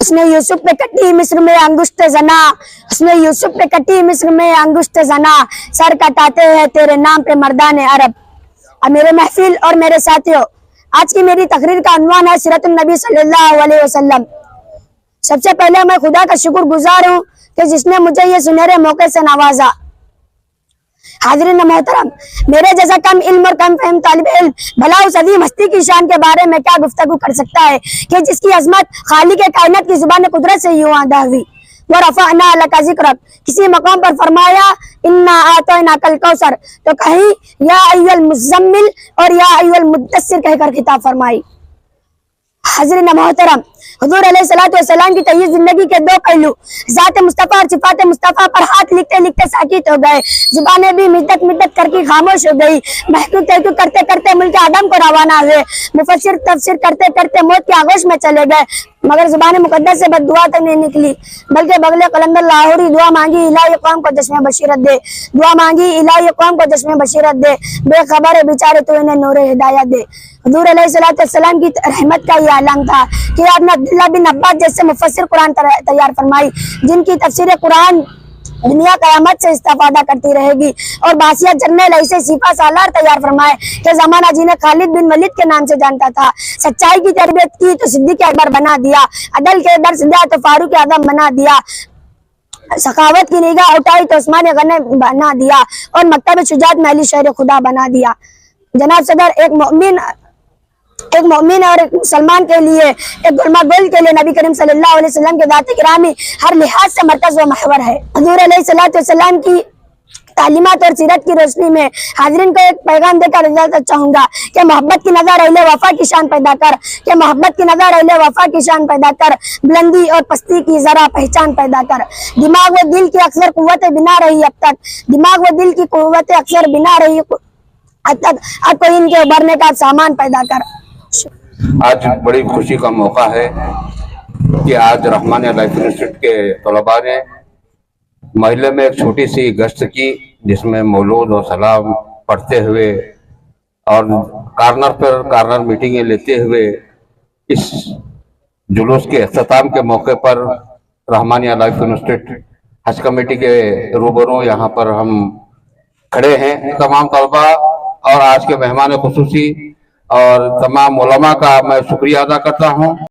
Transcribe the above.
اس نے یوسف پہ کٹی مصر میں انگشت زنا، اس نے یوسف پہ کٹی مصر میں انگشت زنا، سر کٹاتے ہیں تیرے نام پہ مردان عرب۔ اب میرے محفل اور میرے ساتھیوں، آج کی میری تقریر کا عنوان ہے سیرت النبی صلی اللہ علیہ وسلم۔ سب سے پہلے میں خدا کا شکر گزار ہوں کہ جس نے مجھے یہ سنہرے موقع سے نوازا۔ حاضرین محترم، میرے جیسا کم علم اور کم فہم طالب علم بھلا اس عظیم ہستی کی شان کے بارے میں کیا گفتگو کر سکتا ہے کہ جس کی عظمت خالق کائنات کی زبان قدرت سے یوں ادا ہوئی۔ وَرَفَعْنَا لَكَ ذِكْرَكَ، کسی مقام پر فرمایا اِنَّا أَعْطَيْنَاكَ الْكَوْثَرَ، تو کہیں یا ایھا المزمل اور یا ایھا المدثر کہہ کر خطاب فرمائی۔ حاضرین محترم، حضور علیہ السلام کی طیب زندگی کے دو پہلو، ذات مصطفیٰ اور صفات مصطفیٰ پر ہاتھ لکھتے لکھتے ساکت ہو گئے، زبانیں بھی مدت مدت کر کے خاموش ہو گئی، محقق تحقیق کرتے کرتے ملک آدم کو روانہ ہوئے، مفسر تفسیر کرتے کرتے موت کے آغوش میں چلے گئے، مگر زبان مقدس سے بد دعا تک نہیں نکلی، بلکہ بغل قلندر لاہوری دعا مانگی الہی قوم کو جشن بشیرت دے، دعا مانگی الہی قوم کو جشن بشیرت دے، بے خبر بیچارے تو انہیں نور ہدایت دے۔ حضور علیہ السلام کی رحمت کا یہ اعلان تھا کہ آپ نے عبداللہ بن عباس جیسے مفسر قرآن تیار فرمائی، جن کی تفسیر قرآن دنیا قیامت سے استفادہ کرتی رہے گی، اور باسیہ جرنیل ایسے سپاہ سالار تیار فرمائے کہ زمانہ جنہیں خالد بن ولید کے نام سے جانتا تھا، سچائی کی تربیت کی تو صدیق اکبر بنا دیا، عدل کے درس دیا تو فاروق اعظم بنا دیا، سخاوت کی نگاہ اٹھائی تو عثمان غنی بنا دیا، اور مکتب شجاعت میں علی شیر خدا بنا دیا۔ جناب صدر، ایک مومن اور ایک مسلمان کے لیے، ایک گلما گول کے لیے نبی کریم صلی اللہ علیہ وسلم کے ذات گرامی ہر لحاظ سے مرکز و محور ہے۔ حضور علیہ السلام کی تعلیمات اور سیرت کی روشنی میں حاضرین کو ایک پیغام دے کر اجازت چاہوں گا کہ محبت کی نظر اہل وفا کی شان پیدا کر، کہ محبت کی نظر اہل وفا کی شان پیدا کر، بلندی اور پستی کی ذرا پہچان پیدا کر۔ دماغ و دل کی اکثر قوت بنا رہی اب تک، دماغ و دل کی قوت اکثر بنا رہی اب تک، اب کوئی ان کے ابھرنے کا سامان پیدا کر۔ آج بڑی خوشی کا موقع ہے کہ آج رحمانیہ لائف انسٹیٹیوٹ کے طلباء نے محلے میں ایک چھوٹی سی گشت کی، جس میں مولود و سلام پڑھتے ہوئے اور کارنر پر کارنر میٹنگیں لیتے ہوئے اس جلوس کے اختتام کے موقع پر رحمانیہ لائف انسٹیٹیوٹ حج کمیٹی کے روبرو یہاں پر ہم کھڑے ہیں۔ تمام طلباء اور آج کے مہمان خصوصی اور تمام علماء کا میں شکریہ ادا کرتا ہوں۔